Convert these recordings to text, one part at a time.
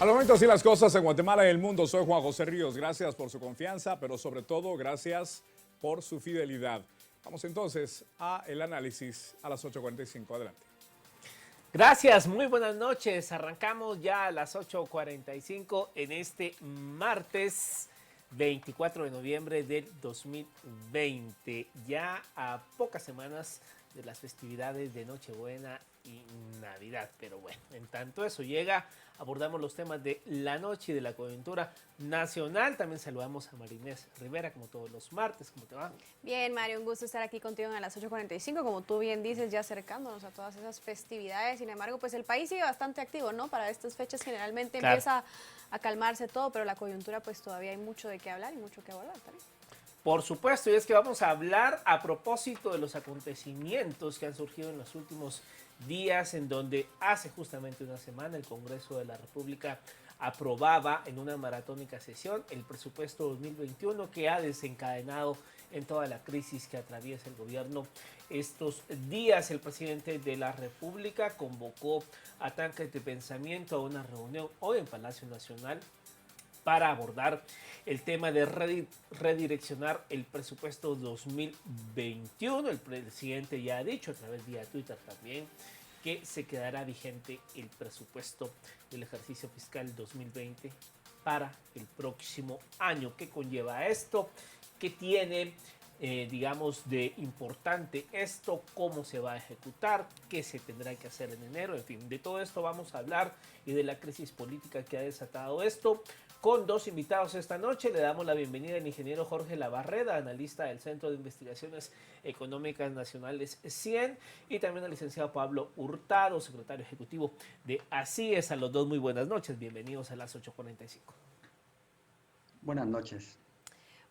Al momento así las cosas en Guatemala y el mundo. Soy Juan José Ríos. Gracias por su confianza, pero sobre todo gracias por su fidelidad. Vamos entonces a el análisis a las 8:45. Adelante. Gracias, muy buenas noches. Arrancamos ya a las 8:45 en este martes 24 de noviembre del 2020. Ya a pocas semanas de las festividades de Nochebuena y Navidad. Pero bueno, en tanto eso llega, abordamos los temas de la noche y de la coyuntura nacional. También saludamos a Marinés Rivera, como todos los martes. ¿Cómo te va? Bien, Mario, un gusto estar aquí contigo a las 8:45, como tú bien dices, ya acercándonos a todas esas festividades. Sin embargo, pues el país sigue bastante activo, ¿no? Para estas fechas generalmente Claro. empieza a calmarse todo, pero la coyuntura pues todavía hay mucho de qué hablar y mucho que abordar también. Por supuesto, y es que vamos a hablar a propósito de los acontecimientos que han surgido en los últimos días, en donde hace justamente una semana el Congreso de la República aprobaba en una maratónica sesión el presupuesto 2021 que ha desencadenado en toda la crisis que atraviesa el gobierno estos días. El presidente de la República convocó a tanques de pensamiento a una reunión hoy en Palacio Nacional para abordar el tema de redireccionar el presupuesto 2021. El presidente ya ha dicho a través de Twitter también que se quedará vigente el presupuesto del ejercicio fiscal 2020 para el próximo año. ¿Qué conlleva esto? ¿Qué tiene, digamos, de importante esto? ¿Cómo se va a ejecutar? ¿Qué se tendrá que hacer en enero? En fin, de todo esto vamos a hablar y de la crisis política que ha desatado esto. Con dos invitados esta noche, le damos la bienvenida al ingeniero Jorge Labarreda, analista del Centro de Investigaciones Económicas Nacionales CIEN, y también al licenciado Pablo Hurtado, secretario ejecutivo de ACIES. A los dos, muy buenas noches, bienvenidos a las 8:45. Buenas noches.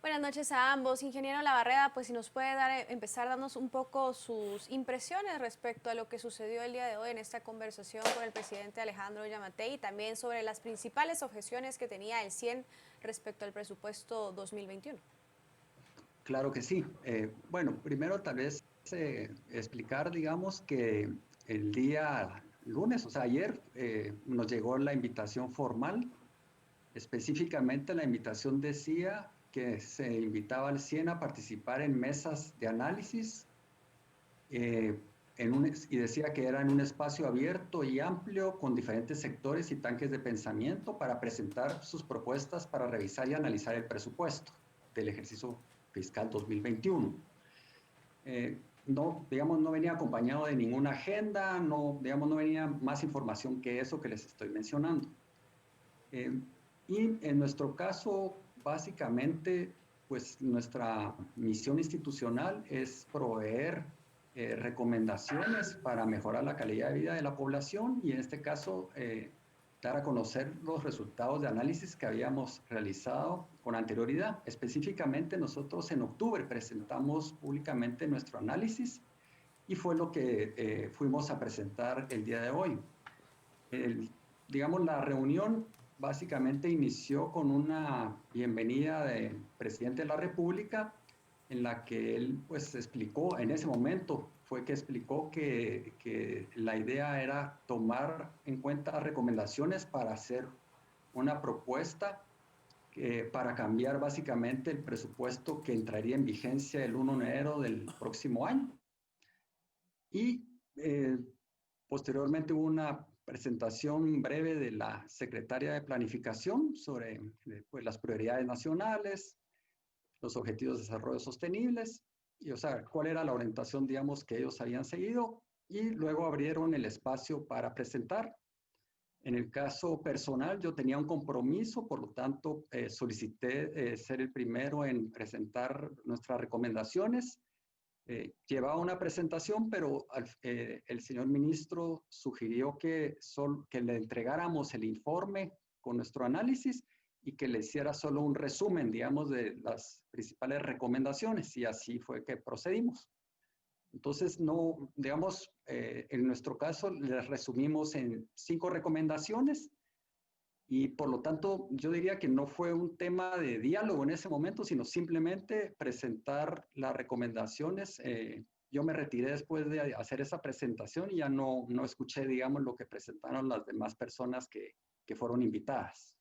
Buenas noches a ambos. Ingeniero Labarreda, pues si nos puede empezar dándonos un poco sus impresiones respecto a lo que sucedió el día de hoy en esta conversación con el presidente Alejandro Yamatei y también sobre las principales objeciones que tenía el CIEN respecto al presupuesto 2021. Claro que sí. Bueno, primero tal vez explicar, digamos, que el día lunes, o sea, ayer, nos llegó la invitación formal. Específicamente la invitación decía que se invitaba al CIEN a participar en mesas de análisis y decía que era en un espacio abierto y amplio con diferentes sectores y tanques de pensamiento para presentar sus propuestas para revisar y analizar el presupuesto del ejercicio fiscal 2021. No, digamos, no venía acompañado de ninguna agenda, no, digamos, no venía más información que eso que les estoy mencionando. Y en nuestro caso, básicamente, pues nuestra misión institucional es proveer recomendaciones para mejorar la calidad de vida de la población y en este caso dar a conocer los resultados de análisis que habíamos realizado con anterioridad. Específicamente nosotros en octubre presentamos públicamente nuestro análisis y fue lo que fuimos a presentar el día de hoy. Digamos, la reunión básicamente inició con una bienvenida del presidente de la República en la que él pues explicó, en ese momento fue que explicó que la idea era tomar en cuenta recomendaciones para hacer una propuesta para cambiar básicamente el presupuesto que entraría en vigencia el 1 de enero del próximo año. Y posteriormente hubo una presentación breve de la secretaria de Planificación sobre pues, las prioridades nacionales, los objetivos de desarrollo sostenibles, y o sea, cuál era la orientación, digamos, que ellos habían seguido, y luego abrieron el espacio para presentar. En el caso personal, yo tenía un compromiso, por lo tanto, solicité ser el primero en presentar nuestras recomendaciones. Llevaba una presentación, pero el señor ministro sugirió que le entregáramos el informe con nuestro análisis y que le hiciera solo un resumen, digamos, de las principales recomendaciones, y así fue que procedimos. Entonces, no, digamos, en nuestro caso, les resumimos en 5 recomendaciones y por lo tanto yo diría que no fue un tema de diálogo en ese momento, sino simplemente presentar las recomendaciones yo me retiré después de hacer esa presentación y ya no escuché, digamos, lo que presentaron las demás personas que fueron invitadas.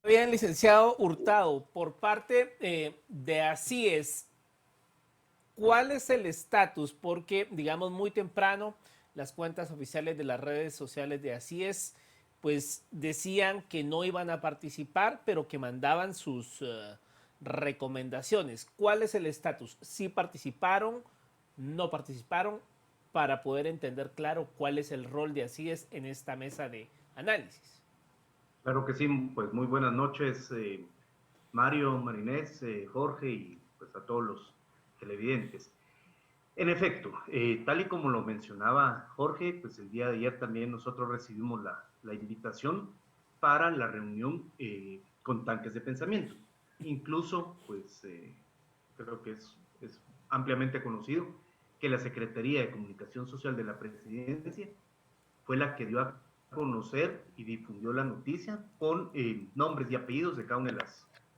Bien, licenciado Hurtado, por parte de ACIES, ¿cuál es el estatus? Porque, digamos, muy temprano, las cuentas oficiales de las redes sociales de ACIES, pues decían que no iban a participar, pero que mandaban sus recomendaciones. ¿Cuál es el estatus? ¿Sí participaron? ¿No participaron? Para poder entender claro cuál es el rol de ACIES en esta mesa de análisis. Claro que sí, pues muy buenas noches, Mario, Marinés, Jorge y pues a todos los televidentes. En efecto, tal y como lo mencionaba Jorge, pues el día de ayer también nosotros recibimos la invitación para la reunión con tanques de pensamiento. Incluso, pues creo que es ampliamente conocido que la Secretaría de Comunicación Social de la Presidencia fue la que dio a conocer y difundió la noticia con nombres y apellidos de cada uno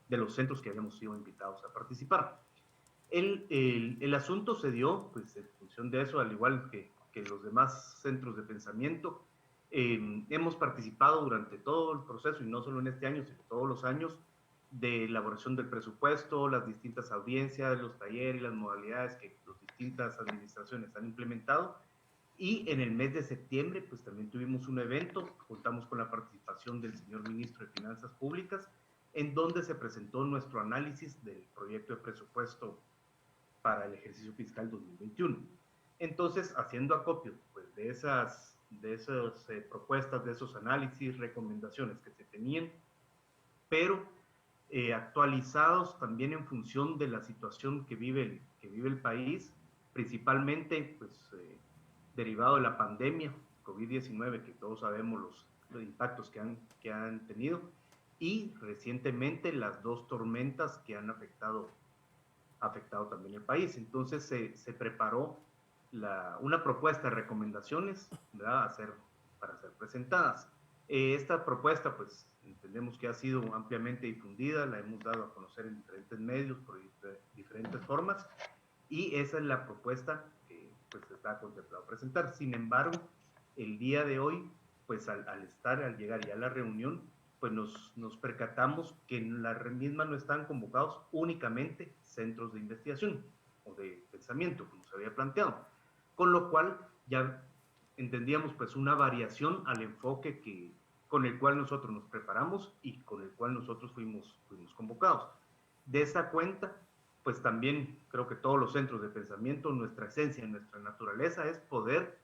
de los centros que habíamos sido invitados a participar. El asunto se dio, pues en función de eso, al igual que los demás centros de pensamiento, hemos participado durante todo el proceso, y no solo en este año, sino todos los años, de elaboración del presupuesto, las distintas audiencias, los talleres y las modalidades que las distintas administraciones han implementado. Y en el mes de septiembre, pues también tuvimos un evento, contamos con la participación del señor ministro de Finanzas Públicas, en donde se presentó nuestro análisis del proyecto de presupuesto para el ejercicio fiscal 2021. Entonces, haciendo acopio pues, de esas propuestas, de esos análisis, recomendaciones que se tenían, pero actualizados también en función de la situación que vive el país, principalmente pues, derivado de la pandemia COVID-19, que todos sabemos los impactos que han tenido, y recientemente las dos tormentas que han afectado también el país. Entonces se preparó una propuesta de recomendaciones, ¿verdad? Para ser presentadas. Esta propuesta, pues, entendemos que ha sido ampliamente difundida, la hemos dado a conocer en diferentes medios, por diferentes formas, y esa es la propuesta que pues, está contemplado presentar. Sin embargo, el día de hoy, pues al llegar ya a la reunión, pues nos percatamos que en la misma no están convocados únicamente centros de investigación o de pensamiento, como se había planteado, con lo cual ya entendíamos pues una variación al enfoque con el cual nosotros nos preparamos y con el cual nosotros fuimos convocados. De esa cuenta, pues también creo que todos los centros de pensamiento, nuestra esencia, nuestra naturaleza es poder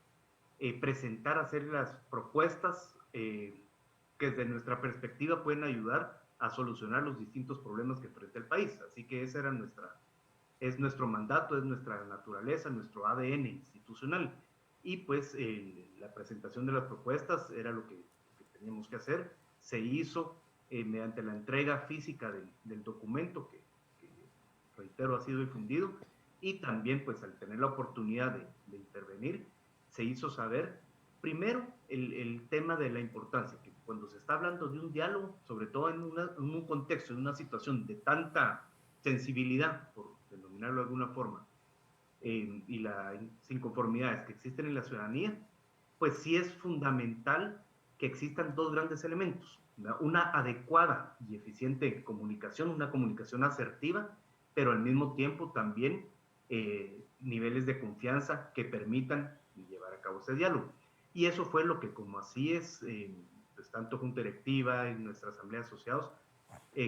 presentar, hacer las propuestas que desde nuestra perspectiva pueden ayudar a solucionar los distintos problemas que enfrenta el país. Así que ese era es nuestro mandato, es nuestra naturaleza, nuestro ADN institucional. Y pues la presentación de las propuestas era lo que teníamos que hacer. Se hizo mediante la entrega física del documento que, reitero, ha sido difundido, y también pues al tener la oportunidad de intervenir, se hizo saber primero el tema de la importancia, que cuando se está hablando de un diálogo, sobre todo en un contexto, en una situación de tanta sensibilidad, por denominarlo de alguna forma, y las inconformidades que existen en la ciudadanía, pues sí es fundamental que existan dos grandes elementos, ¿verdad? Una adecuada y eficiente comunicación, una comunicación asertiva, pero al mismo tiempo también niveles de confianza que permitan llevar a cabo ese diálogo. Y eso fue lo que, como así es, pues tanto Junta Directiva y nuestra Asamblea de Asociados,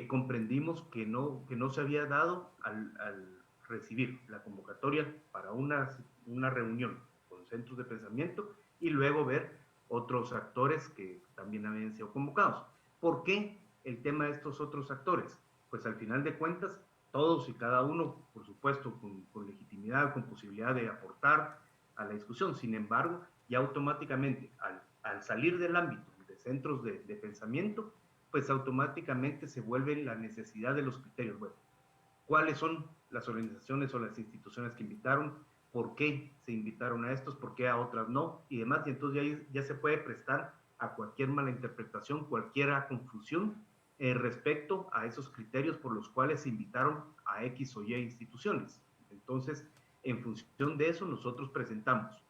comprendimos que no se había dado al recibir la convocatoria para una reunión con centros de pensamiento y luego ver otros actores que también habían sido convocados. ¿Por qué el tema de estos otros actores? Pues al final de cuentas, todos y cada uno, por supuesto, con legitimidad, con posibilidad de aportar a la discusión. Sin embargo, ya automáticamente, al salir del ámbito de centros de pensamiento, pues automáticamente se vuelve la necesidad de los criterios. Bueno, ¿cuáles son las organizaciones o las instituciones que invitaron? ¿Por qué se invitaron a estos? ¿Por qué a otras no? Y demás. Y entonces ya se puede prestar a cualquier mala interpretación, cualquier confusión respecto a esos criterios por los cuales se invitaron a X o Y instituciones. Entonces, En función de eso, nosotros presentamos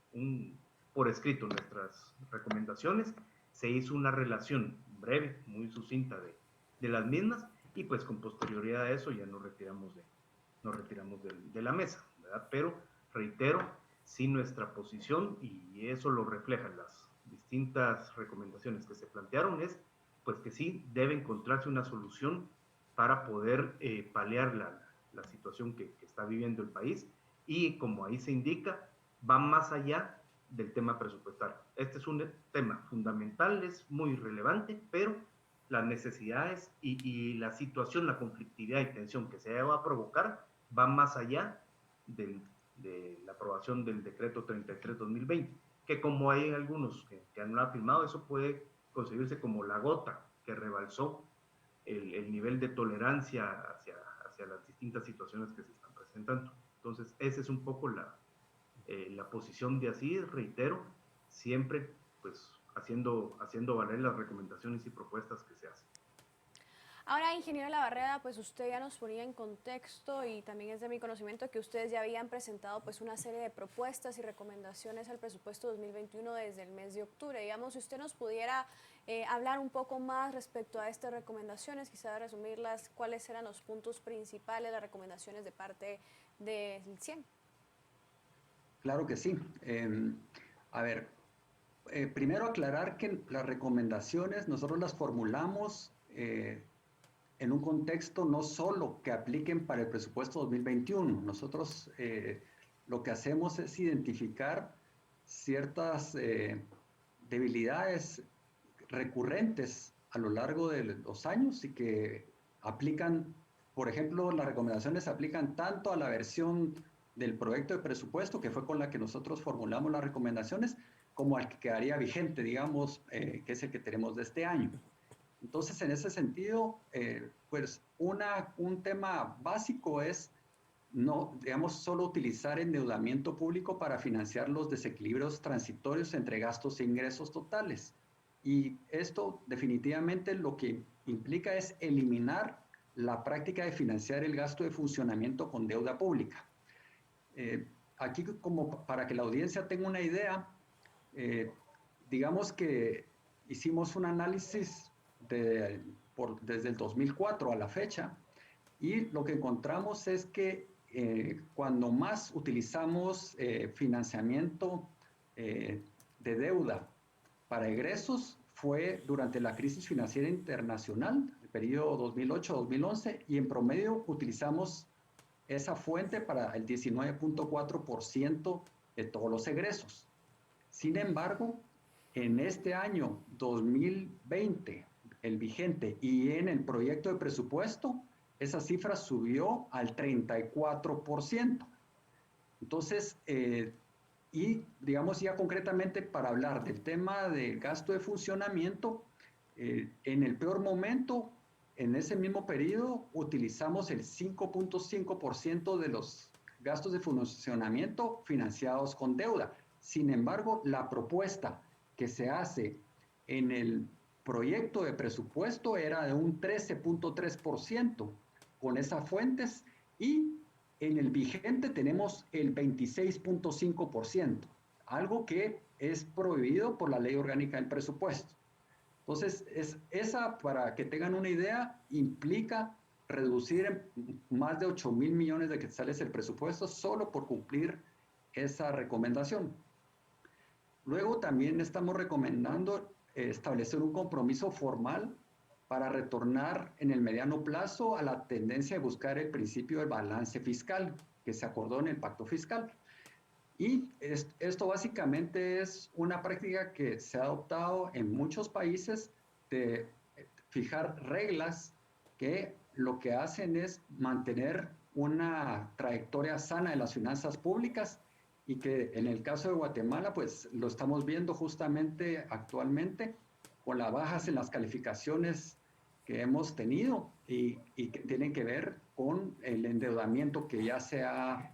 por escrito nuestras recomendaciones, se hizo una relación breve, muy sucinta de las mismas, y pues con posterioridad a eso ya nos retiramos de la mesa, ¿verdad? Pero reitero, sí nuestra posición, y eso lo reflejan las distintas recomendaciones que se plantearon, es pues que sí debe encontrarse una solución para poder paliar la situación que está viviendo el país, y como ahí se indica, va más allá del tema presupuestario. Este es un tema fundamental, es muy relevante, pero las necesidades y la situación, la conflictividad y tensión que se va a provocar va más allá de la aprobación del decreto 33-2020, que como hay algunos que han afirmado, eso puede concebirse como la gota que rebalsó el nivel de tolerancia hacia las distintas situaciones que se están presentando. Entonces, esa es un poco la posición de así, reitero, siempre pues haciendo valer las recomendaciones y propuestas que se hacen. Ahora, ingeniero Labarreda, pues usted ya nos ponía en contexto y también es de mi conocimiento que ustedes ya habían presentado pues una serie de propuestas y recomendaciones al presupuesto 2021 desde el mes de octubre. Digamos, si usted nos pudiera hablar un poco más respecto a estas recomendaciones, quizá resumirlas, cuáles eran los puntos principales, las recomendaciones de parte del CIEN. Claro que sí. A ver, primero aclarar que las recomendaciones nosotros las formulamos en un contexto no solo que apliquen para el presupuesto 2021. Nosotros lo que hacemos es identificar ciertas debilidades recurrentes a lo largo de los años y que aplican, por ejemplo, las recomendaciones se aplican tanto a la versión del proyecto de presupuesto, que fue con la que nosotros formulamos las recomendaciones, como al que quedaría vigente, digamos, que es el que tenemos de este año. Entonces, en ese sentido, pues un tema básico es no, digamos, solo utilizar endeudamiento público para financiar los desequilibrios transitorios entre gastos e ingresos totales. Y esto definitivamente lo que implica es eliminar la práctica de financiar el gasto de funcionamiento con deuda pública. Aquí, como para que la audiencia tenga una idea, digamos que hicimos un análisis desde el 2004 a la fecha y lo que encontramos es que cuando más utilizamos financiamiento de deuda para egresos fue durante la crisis financiera internacional, el periodo 2008-2011, y en promedio utilizamos esa fuente para el 19.4% de todos los egresos. Sin embargo, en este año 2020, el vigente, y en el proyecto de presupuesto, esa cifra subió al 34%. Entonces, y digamos ya concretamente para hablar del tema del gasto de funcionamiento, en el peor momento, en ese mismo periodo, utilizamos el 5.5% de los gastos de funcionamiento financiados con deuda. Sin embargo, la propuesta que se hace en el proyecto de presupuesto era de un 13.3% con esas fuentes y en el vigente tenemos el 26.5%, algo que es prohibido por la Ley Orgánica del Presupuesto. Entonces, esa, para que tengan una idea, implica reducir en más de 8,000 millones de quetzales el presupuesto solo por cumplir esa recomendación. Luego también estamos recomendando establecer un compromiso formal para retornar en el mediano plazo a la tendencia de buscar el principio del balance fiscal que se acordó en el pacto fiscal. Y esto básicamente es una práctica que se ha adoptado en muchos países de fijar reglas que lo que hacen es mantener una trayectoria sana de las finanzas públicas y que en el caso de Guatemala pues lo estamos viendo justamente actualmente con las bajas en las calificaciones que hemos tenido y que tienen que ver con el endeudamiento que ya se ha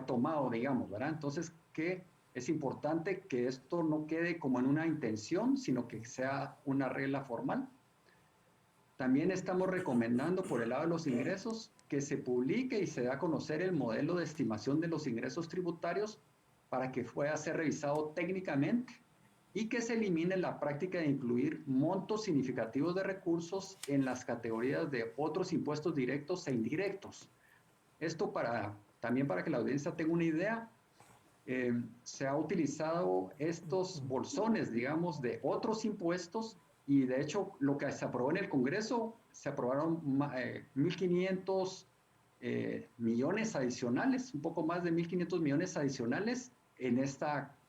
tomado, digamos, ¿verdad? Entonces, que es importante que esto no quede como en una intención, sino que sea una regla formal. también estamos recomendando por el lado de los ingresos que se publique y se dé a conocer el modelo de estimación de los ingresos tributarios para que pueda ser revisado técnicamente y que se elimine la práctica de incluir montos significativos de recursos en las categorías de otros impuestos directos e indirectos. Esto también para que la audiencia tenga una idea, se ha utilizado estos bolsones, digamos, de otros impuestos y de hecho lo que se aprobó en el Congreso, se aprobaron 1.500 millones adicionales, un poco más de 1.500 millones adicionales en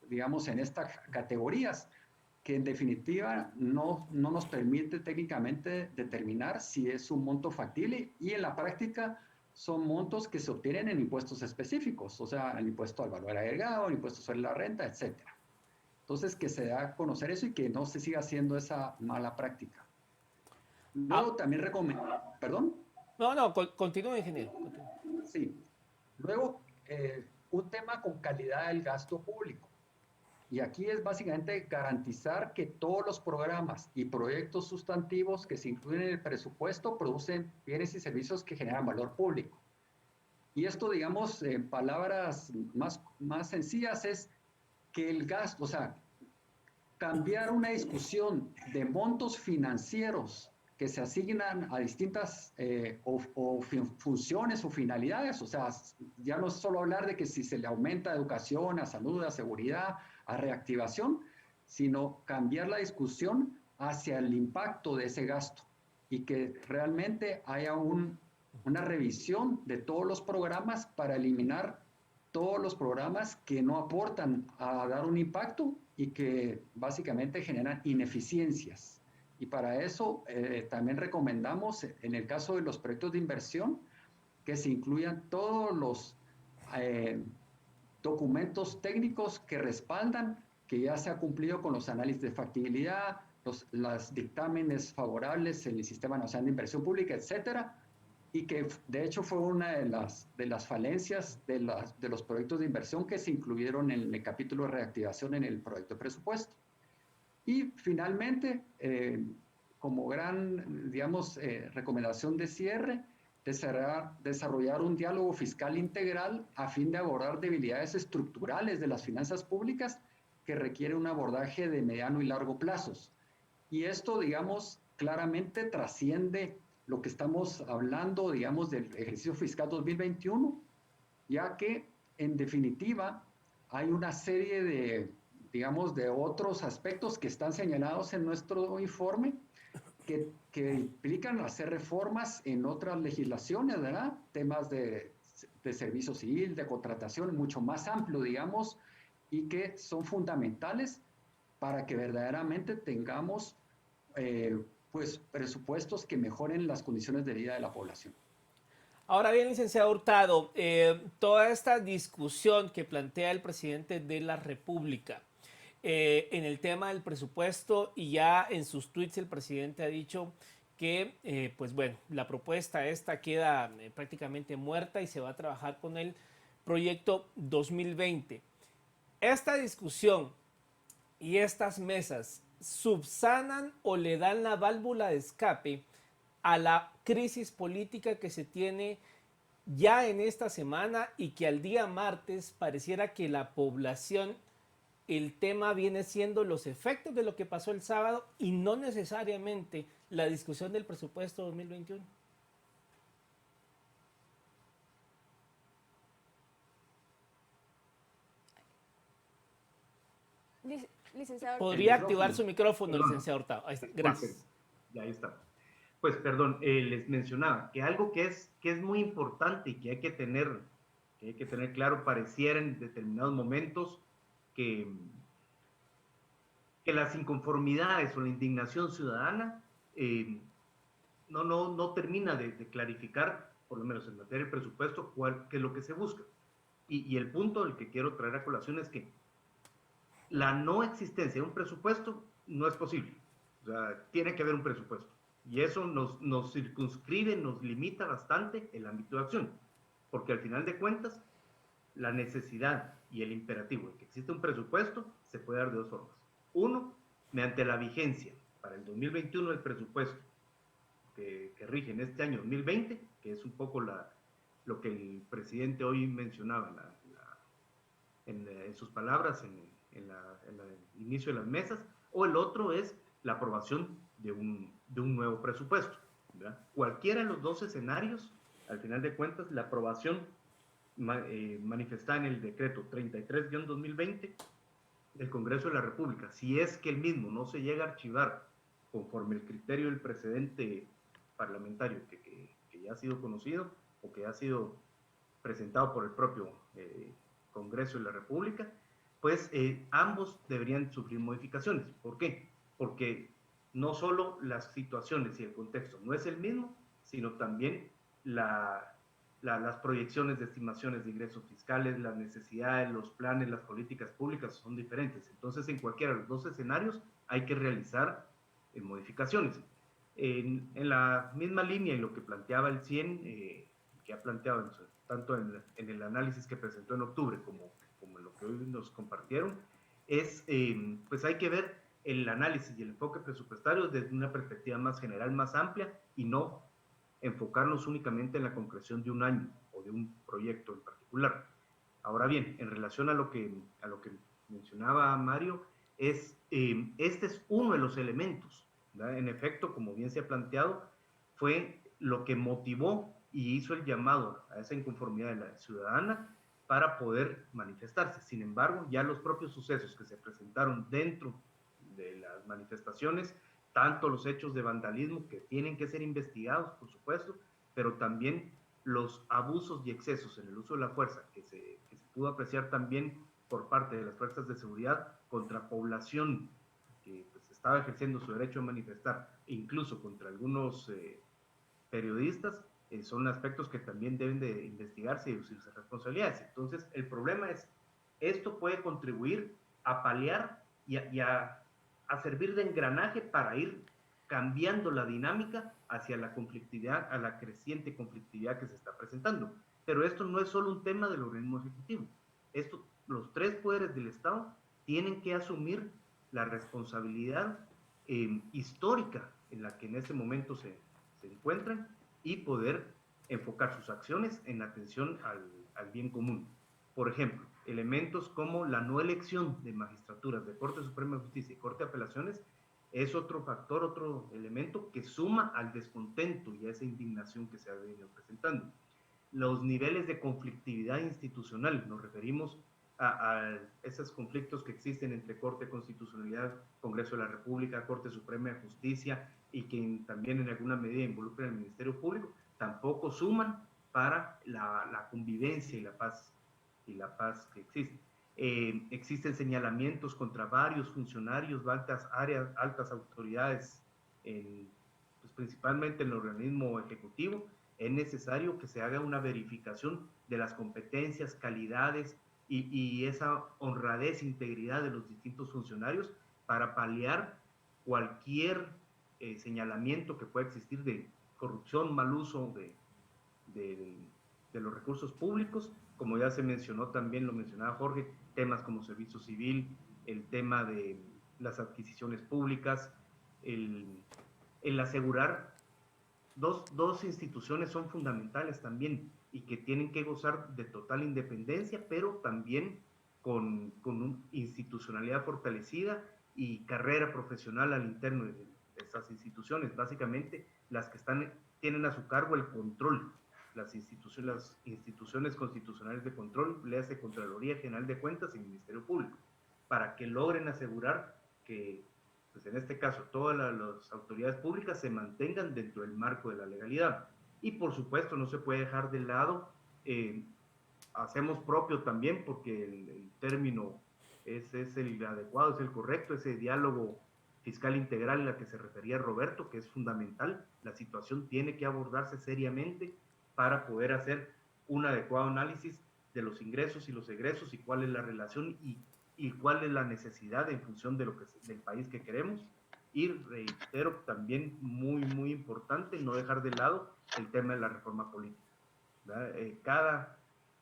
digamos, en estas categorías, que en definitiva no nos permite técnicamente determinar si es un monto factible y en la práctica son montos que se obtienen en impuestos específicos, o sea, el impuesto al valor agregado, el impuesto sobre la renta, etcétera. Entonces, que se da a conocer eso y que no se siga haciendo esa mala práctica. Luego también recomiendo, ¿perdón? No, continúe, ingeniero. Continúe. Sí. Luego, un tema con calidad del gasto público. Y aquí es básicamente garantizar que todos los programas y proyectos sustantivos que se incluyen en el presupuesto producen bienes y servicios que generan valor público. Y esto, digamos, en palabras más sencillas, es que el gasto, o sea, cambiar una discusión de montos financieros que se asignan a distintas funciones o finalidades, o sea, ya no es solo hablar de que si se le aumenta a educación, a salud, a seguridad, a reactivación, sino cambiar la discusión hacia el impacto de ese gasto y que realmente haya una revisión de todos los programas para eliminar todos los programas que no aportan a dar un impacto y que básicamente generan ineficiencias. Y para eso también recomendamos, en el caso de los proyectos de inversión, que se incluyan todos los documentos técnicos que respaldan que ya se ha cumplido con los análisis de factibilidad, los dictámenes favorables en el Sistema Nacional de Inversión Pública, etcétera, y que de hecho fue una de las falencias de los proyectos de inversión que se incluyeron en el capítulo de reactivación en el proyecto de presupuesto. Y finalmente, como gran, digamos, recomendación de cierre, desarrollar un diálogo fiscal integral a fin de abordar debilidades estructurales de las finanzas públicas que requiere un abordaje de mediano y largo plazos. Y esto, digamos, claramente trasciende lo que estamos hablando, digamos, del ejercicio fiscal 2021, ya que, en definitiva, hay una serie de, digamos, de otros aspectos que están señalados en nuestro informe que implican hacer reformas en otras legislaciones, ¿verdad? Temas de servicio civil, de contratación, mucho más amplio, digamos, y que son fundamentales para que verdaderamente tengamos pues presupuestos que mejoren las condiciones de vida de la población. Ahora bien, licenciado Hurtado, toda esta discusión que plantea el presidente de la República en el tema del presupuesto, y ya en sus tweets el presidente ha dicho que, pues bueno, la propuesta esta queda prácticamente muerta y se va a trabajar con el proyecto 2020. Esta discusión y estas mesas subsanan o le dan la válvula de escape a la crisis política que se tiene ya en esta semana y que al día martes pareciera que la población, el tema viene siendo los efectos de lo que pasó el sábado y no necesariamente la discusión del presupuesto 2021. Licenciado. Podría activar su micrófono, Perdón. licenciado Hurtado. Ahí está. Gracias. Ya ahí está. Pues perdón, les mencionaba que algo que es muy importante y que hay que tener claro, pareciera en determinados momentos que las inconformidades o la indignación ciudadana no termina de clarificar, por lo menos en materia del presupuesto, qué es lo que se busca. Y el punto del que quiero traer a colación es que la no existencia de un presupuesto no es posible. O sea, tiene que haber un presupuesto. Y eso nos circunscribe, nos limita bastante el ámbito de acción. Porque al final de cuentas, la necesidad y el imperativo de que exista un presupuesto se puede dar de dos formas. Uno, mediante la vigencia para el 2021 del presupuesto, que rigen este año 2020, que es un poco lo que el presidente hoy mencionaba en sus palabras en el inicio de las mesas, o el otro es la aprobación de un nuevo presupuesto, ¿verdad? Cualquiera de los dos escenarios, al final de cuentas, la aprobación manifestada en el decreto 33-2020 del Congreso de la República, si es que el mismo no se llega a archivar conforme el criterio del precedente parlamentario que ya ha sido conocido o que ha sido presentado por el propio Congreso de la República, pues ambos deberían sufrir modificaciones. ¿Por qué? Porque no solo las situaciones y el contexto no es el mismo, sino también las proyecciones de estimaciones de ingresos fiscales, las necesidades, los planes, las políticas públicas son diferentes. Entonces, en cualquiera de los dos escenarios hay que realizar modificaciones. En la misma línea en lo que planteaba el CIEN, que ha planteado tanto en el análisis que presentó en octubre como en lo que hoy nos compartieron, es, pues hay que ver el análisis y el enfoque presupuestario desde una perspectiva más general, más amplia, y no enfocarnos únicamente en la concreción de un año o de un proyecto en particular. Ahora bien, en relación a lo que mencionaba Mario, este es uno de los elementos, ¿verdad? En efecto, como bien se ha planteado, fue lo que motivó y hizo el llamado a esa inconformidad de la ciudadana para poder manifestarse. Sin embargo, ya los propios sucesos que se presentaron dentro de las manifestaciones, tanto los hechos de vandalismo que tienen que ser investigados, por supuesto, pero también los abusos y excesos en el uso de la fuerza que se pudo apreciar también por parte de las fuerzas de seguridad contra población que pues, estaba ejerciendo su derecho a manifestar, e incluso contra algunos periodistas, son aspectos que también deben de investigarse y deducirse responsabilidades. Entonces, el problema es, esto puede contribuir a paliar y a servir de engranaje para ir cambiando la dinámica hacia la conflictividad, a la creciente conflictividad que se está presentando. Pero esto no es solo un tema del organismo ejecutivo. Esto, los tres poderes del Estado tienen que asumir la responsabilidad histórica en la que en este momento se encuentran y poder enfocar sus acciones en atención al bien común. Por ejemplo, elementos como la no elección de magistraturas de Corte Suprema de Justicia y Corte de Apelaciones es otro factor, otro elemento que suma al descontento y a esa indignación que se ha venido presentando. Los niveles de conflictividad institucional, nos referimos a esos conflictos que existen entre Corte de Constitucionalidad, Congreso de la República, Corte Suprema de Justicia y que también en alguna medida involucran al Ministerio Público, tampoco suman para la convivencia y la paz que existe. Existen señalamientos contra varios funcionarios, altas autoridades, pues principalmente en el organismo ejecutivo. Es necesario que se haga una verificación de las competencias, calidades y esa honradez e integridad de los distintos funcionarios para paliar cualquier señalamiento que pueda existir de corrupción, mal uso de los recursos públicos. Como ya se mencionó, también lo mencionaba Jorge, temas como servicio civil, el tema de las adquisiciones públicas, el asegurar dos instituciones son fundamentales también y que tienen que gozar de total independencia, pero también con una institucionalidad fortalecida y carrera profesional al interno de esas instituciones, básicamente las que tienen a su cargo el control, las instituciones constitucionales de control, le hace Contraloría General de Cuentas y Ministerio Público, para que logren asegurar que, pues en este caso, todas las autoridades públicas se mantengan dentro del marco de la legalidad. Y por supuesto no se puede dejar de lado, hacemos propio también, porque el término es el adecuado, es el correcto, ese diálogo fiscal integral en la que se refería Roberto, que es fundamental. La situación tiene que abordarse seriamente para poder hacer un adecuado análisis de los ingresos y los egresos y cuál es la relación y cuál es la necesidad en función de del país que queremos. Y reitero también muy importante no dejar de lado el tema de la reforma política.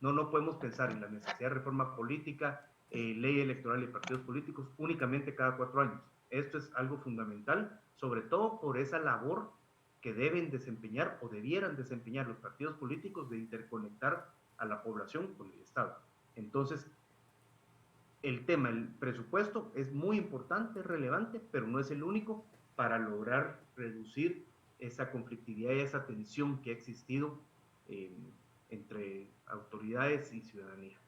No podemos pensar en la necesidad de reforma política, ley electoral y partidos políticos únicamente cada 4 años. Esto es algo fundamental, sobre todo por esa labor que deben desempeñar o debieran desempeñar los partidos políticos de interconectar a la población con el Estado. Entonces, el tema, el presupuesto es muy importante, es relevante, pero no es el único para lograr reducir esa conflictividad y esa tensión que ha existido entre autoridades y ciudadanía.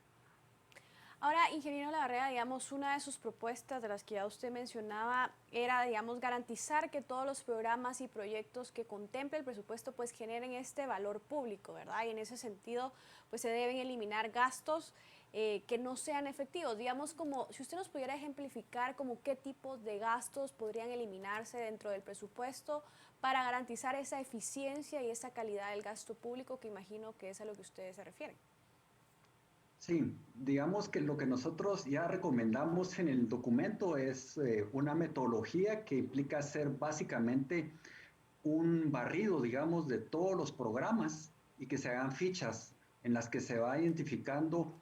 Ahora, ingeniero Labarreda, digamos, una de sus propuestas de las que ya usted mencionaba era, digamos, garantizar que todos los programas y proyectos que contemple el presupuesto pues generen este valor público, ¿verdad? Y en ese sentido pues se deben eliminar gastos que no sean efectivos. Digamos, como si usted nos pudiera ejemplificar como qué tipos de gastos podrían eliminarse dentro del presupuesto para garantizar esa eficiencia y esa calidad del gasto público, que imagino que es a lo que ustedes se refieren. Sí, digamos que lo que nosotros ya recomendamos en el documento es una metodología que implica hacer básicamente un barrido, digamos, de todos los programas y que se hagan fichas en las que se va identificando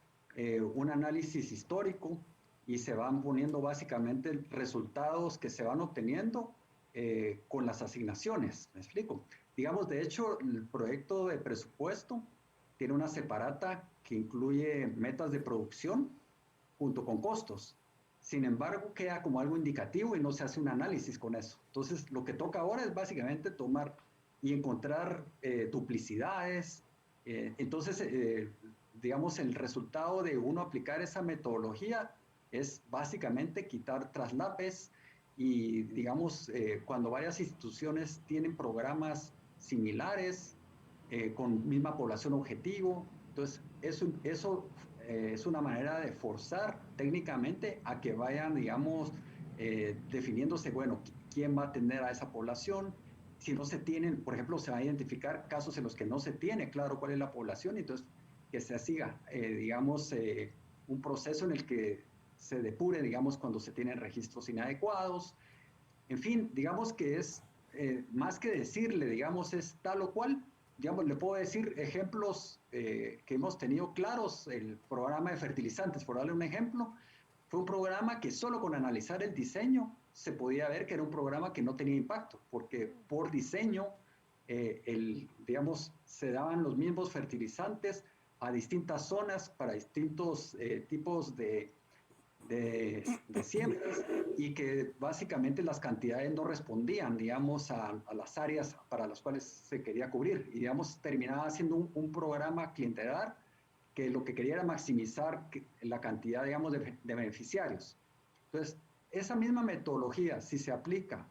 un análisis histórico y se van poniendo básicamente resultados que se van obteniendo con las asignaciones. ¿Me explico? Digamos, de hecho, el proyecto de presupuesto tiene una separata que incluye metas de producción junto con costos. Sin embargo, queda como algo indicativo y no se hace un análisis con eso. Entonces, lo que toca ahora es básicamente tomar y encontrar duplicidades. Digamos, el resultado de uno aplicar esa metodología es básicamente quitar traslapes y, digamos, cuando varias instituciones tienen programas similares, con misma población objetivo, entonces eso es una manera de forzar técnicamente a que vayan, digamos, definiéndose, bueno, quién va a atender a esa población. Si no se tienen, por ejemplo, se va a identificar casos en los que no se tiene claro cuál es la población, entonces que se siga, digamos, un proceso en el que se depure, digamos, cuando se tienen registros inadecuados. En fin, digamos que es más que decirle, digamos, es tal o cual. Digamos, le puedo decir ejemplos que hemos tenido claros. El programa de fertilizantes, por darle un ejemplo, fue un programa que solo con analizar el diseño se podía ver que era un programa que no tenía impacto, porque por diseño, digamos, se daban los mismos fertilizantes a distintas zonas para distintos tipos de siembras y que básicamente las cantidades no respondían, digamos, a las áreas para las cuales se quería cubrir. Y, digamos, terminaba siendo un programa clientelar que lo que quería era maximizar la cantidad, digamos, de beneficiarios. Entonces, esa misma metodología, si se aplica,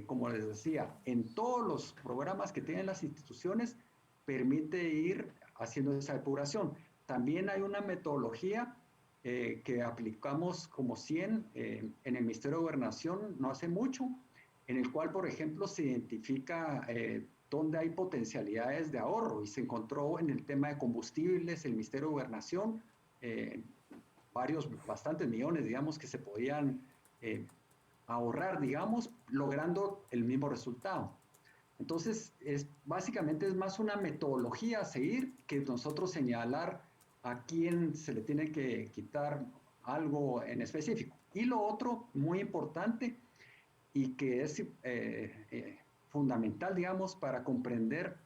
como les decía, en todos los programas que tienen las instituciones, permite ir haciendo esa depuración. También hay una metodología que aplicamos como 100 en el Ministerio de Gobernación no hace mucho, en el cual, por ejemplo, se identifica dónde hay potencialidades de ahorro y se encontró en el tema de combustibles, el Ministerio de Gobernación, bastantes millones, digamos, que se podían ahorrar, digamos, logrando el mismo resultado. Entonces, básicamente es más una metodología a seguir que nosotros señalar a quién se le tiene que quitar algo en específico. Y lo otro, muy importante, y que es fundamental, digamos, para comprender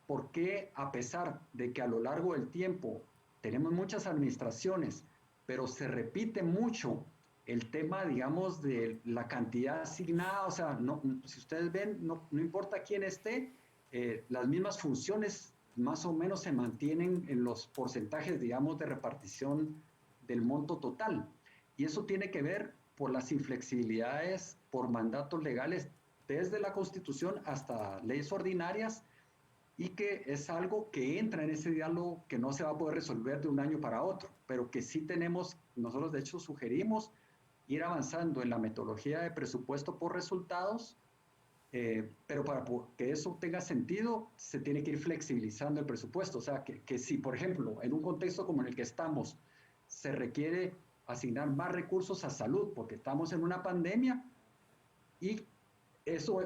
por qué, a pesar de que a lo largo del tiempo tenemos muchas administraciones, pero se repite mucho el tema, digamos, de la cantidad asignada, o sea, no, si ustedes ven, no importa quién esté, las mismas funciones más o menos se mantienen en los porcentajes, digamos, de repartición del monto total. Y eso tiene que ver por las inflexibilidades, por mandatos legales, desde la Constitución hasta leyes ordinarias, y que es algo que entra en ese diálogo que no se va a poder resolver de un año para otro, pero que sí tenemos, nosotros de hecho sugerimos ir avanzando en la metodología de presupuesto por resultados, pero para que eso tenga sentido, se tiene que ir flexibilizando el presupuesto. O sea, que si, por ejemplo, en un contexto como en el que estamos, se requiere asignar más recursos a salud porque estamos en una pandemia y eso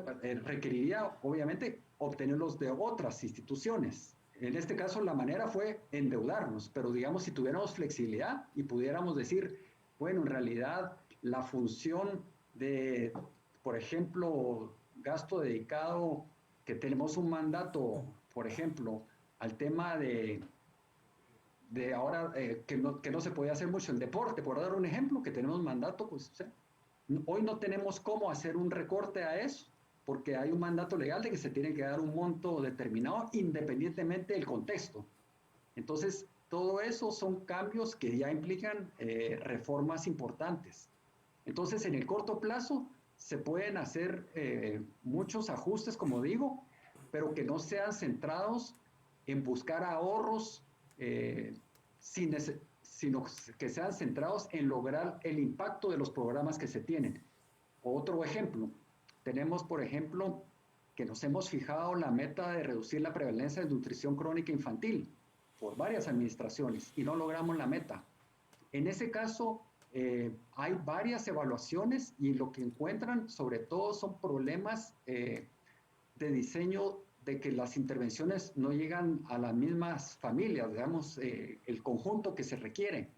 requeriría, obviamente, obtenerlos de otras instituciones. En este caso, la manera fue endeudarnos, pero digamos, si tuviéramos flexibilidad y pudiéramos decir, bueno, en realidad, la función de, por ejemplo, gasto dedicado que tenemos un mandato, por ejemplo, al tema de ahora que no se podía hacer mucho en deporte, por dar un ejemplo, que tenemos mandato, pues o sea, hoy no tenemos cómo hacer un recorte a eso, porque hay un mandato legal de que se tiene que dar un monto determinado independientemente del contexto. Entonces, todo eso son cambios que ya implican reformas importantes. Entonces, en el corto plazo se pueden hacer muchos ajustes, como digo, pero que no sean centrados en buscar ahorros, sino que sean centrados en lograr el impacto de los programas que se tienen. Otro ejemplo, tenemos, por ejemplo, que nos hemos fijado la meta de reducir la prevalencia de nutrición crónica infantil por varias administraciones y no logramos la meta. En ese caso, hay varias evaluaciones y lo que encuentran sobre todo son problemas de diseño, de que las intervenciones no llegan a las mismas familias, digamos, el conjunto que se requiere.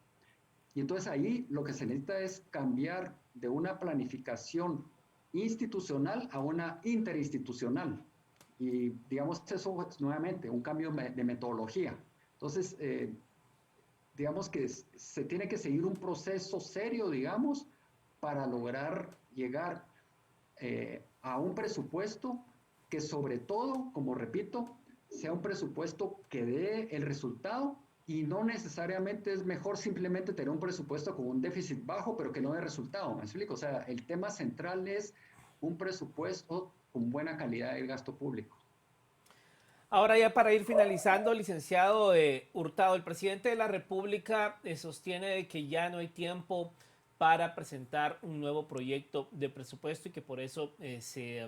Y entonces ahí lo que se necesita es cambiar de una planificación institucional a una interinstitucional. Y digamos, eso es nuevamente un cambio de metodología. Entonces, digamos que se tiene que seguir un proceso serio, digamos, para lograr llegar a un presupuesto que sobre todo, como repito, sea un presupuesto que dé el resultado y no necesariamente es mejor simplemente tener un presupuesto con un déficit bajo, pero que no dé resultado, ¿me explico? O sea, el tema central es un presupuesto con buena calidad del gasto público. Ahora ya para ir finalizando, licenciado Hurtado, el presidente de la República sostiene que ya no hay tiempo para presentar un nuevo proyecto de presupuesto y que por eso se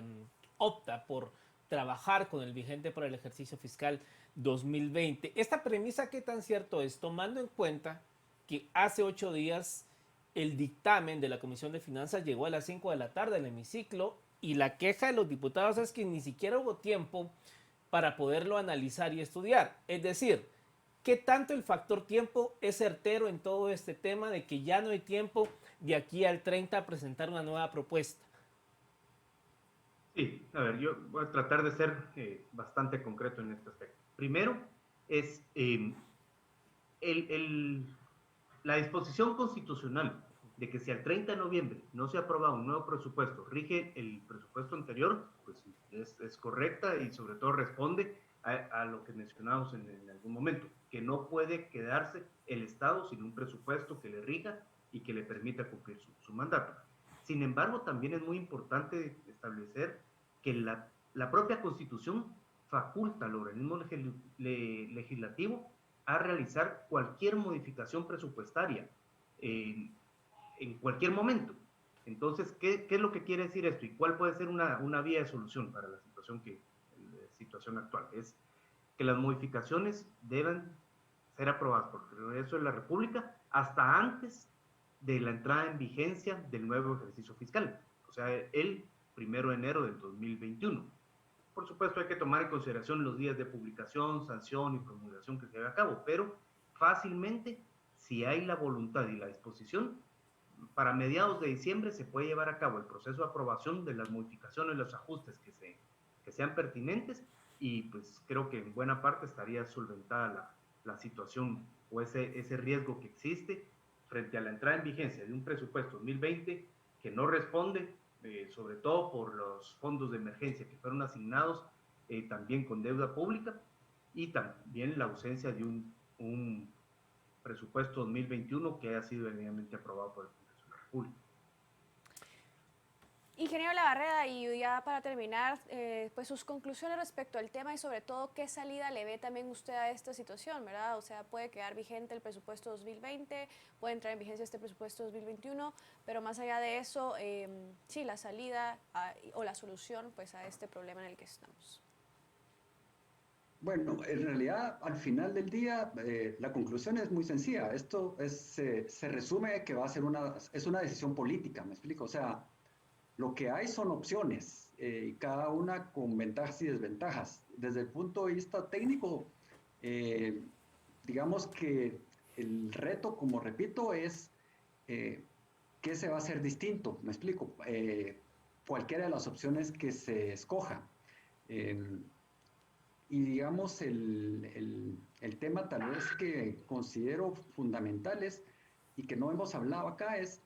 opta por trabajar con el vigente para el ejercicio fiscal 2020. Esta premisa, ¿qué tan cierto es? Tomando en cuenta que hace 8 días el dictamen de la Comisión de Finanzas llegó a las 5 de la tarde al hemiciclo y la queja de los diputados es que ni siquiera hubo tiempo para poderlo analizar y estudiar. Es decir, ¿qué tanto el factor tiempo es certero en todo este tema de que ya no hay tiempo de aquí al 30 a presentar una nueva propuesta? Sí, a ver, yo voy a tratar de ser bastante concreto en este aspecto. Primero, es la disposición constitucional de que si al 30 de noviembre no se aprueba un nuevo presupuesto, rige el presupuesto anterior, pues es correcta y sobre todo responde a lo que mencionábamos en algún momento, que no puede quedarse el Estado sin un presupuesto que le rija y que le permita cumplir su mandato. Sin embargo, también es muy importante establecer que la propia Constitución faculta al organismo legislativo a realizar cualquier modificación presupuestaria en cualquier momento. Entonces, ¿qué es lo que quiere decir esto? ¿Y cuál puede ser una vía de solución para la situación actual? Es que las modificaciones deben ser aprobadas por el Congreso de la República hasta antes de la entrada en vigencia del nuevo ejercicio fiscal, o sea, el 1 de enero del 2021. Por supuesto, hay que tomar en consideración los días de publicación, sanción y promulgación que se haga a cabo, pero fácilmente, si hay la voluntad y la disposición, para mediados de diciembre se puede llevar a cabo el proceso de aprobación de las modificaciones, los ajustes que sean pertinentes y pues creo que en buena parte estaría solventada la situación o ese riesgo que existe frente a la entrada en vigencia de un presupuesto 2020 que no responde, sobre todo por los fondos de emergencia que fueron asignados también con deuda pública y también la ausencia de un presupuesto 2021 que haya sido debidamente aprobado por el Congreso de la República. Ingeniero Labarreda, y ya para terminar, pues sus conclusiones respecto al tema y sobre todo qué salida le ve también usted a esta situación, ¿verdad? O sea, puede quedar vigente el presupuesto 2020, puede entrar en vigencia este presupuesto 2021, pero más allá de eso, sí, la salida o la solución pues a este problema en el que estamos. Bueno, en realidad, al final del día, la conclusión es muy sencilla. Esto se resume que va a ser es una decisión política, ¿me explico? O sea, lo que hay son opciones, cada una con ventajas y desventajas. Desde el punto de vista técnico, digamos que el reto, como repito, es qué se va a hacer distinto, me explico, cualquiera de las opciones que se escoja. Y digamos, el tema tal vez que considero fundamentales y que no hemos hablado acá es,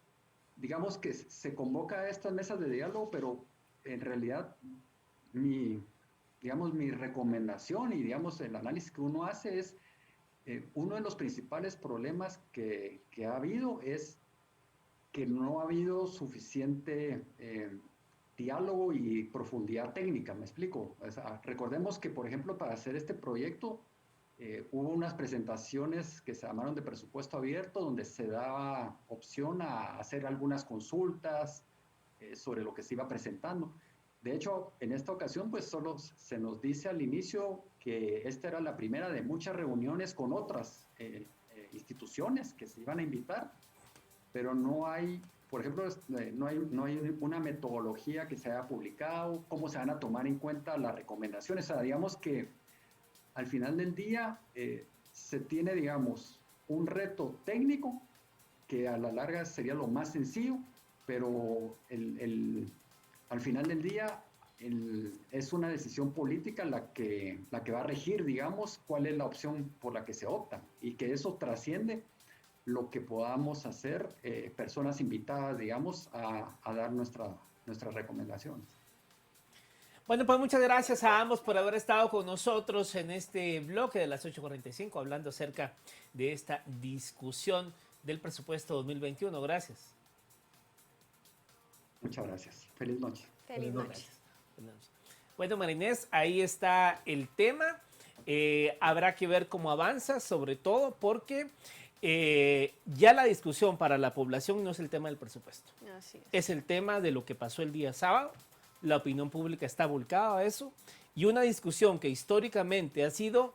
digamos que se convoca a estas mesas de diálogo, pero en realidad digamos, mi recomendación y digamos el análisis que uno hace es, uno de los principales problemas que ha habido es que no ha habido suficiente diálogo y profundidad técnica, ¿me explico? O sea, recordemos que, por ejemplo, para hacer este proyecto, hubo unas presentaciones que se llamaron de presupuesto abierto, donde se daba opción a hacer algunas consultas sobre lo que se iba presentando. De hecho, en esta ocasión, pues solo se nos dice al inicio que esta era la primera de muchas reuniones con otras instituciones que se iban a invitar, pero no hay, por ejemplo, no hay una metodología que se haya publicado, cómo se van a tomar en cuenta las recomendaciones. O sea, digamos que al final del día se tiene, digamos, un reto técnico que a la larga sería lo más sencillo, pero al final del día es una decisión política la que va a regir, digamos, cuál es la opción por la que se opta, y que eso trasciende lo que podamos hacer personas invitadas, digamos, a dar nuestras recomendaciones. Bueno, pues muchas gracias a ambos por haber estado con nosotros en este bloque de las 8:45 hablando acerca de esta discusión del presupuesto 2021. Gracias. Muchas gracias. Feliz noche. Feliz noche. Gracias. Bueno, Marinés, ahí está el tema. Habrá que ver cómo avanza, sobre todo porque ya la discusión para la población no es el tema del presupuesto. Así es. Es el tema de lo que pasó el día sábado. La opinión pública está volcada a eso. Y una discusión que históricamente ha sido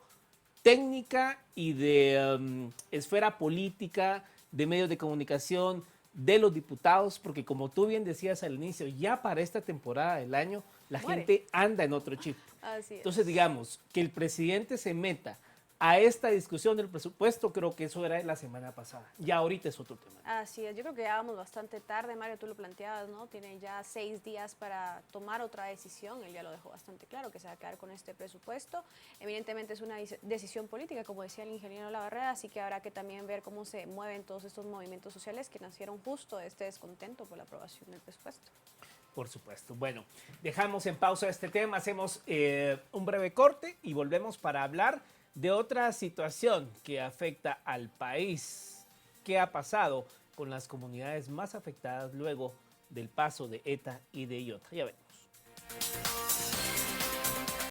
técnica y de esfera política, de medios de comunicación, de los diputados, porque como tú bien decías al inicio, ya para esta temporada del año, la gente anda en otro chip. Así es. Entonces, digamos, que el presidente se meta a esta discusión del presupuesto, creo que eso era la semana pasada. Ya ahorita es otro tema. Así es, yo creo que ya vamos bastante tarde, Mario, tú lo planteabas, ¿no? Tiene ya 6 días para tomar otra decisión, él ya lo dejó bastante claro, que se va a quedar con este presupuesto. Evidentemente es una decisión política, como decía el ingeniero Labarreda, así que habrá que también ver cómo se mueven todos estos movimientos sociales que nacieron justo de este descontento por la aprobación del presupuesto. Por supuesto. Bueno, dejamos en pausa este tema, hacemos un breve corte y volvemos para hablar de otra situación que afecta al país. ¿Qué ha pasado con las comunidades más afectadas luego del paso de ETA y de IOTA? Ya veremos.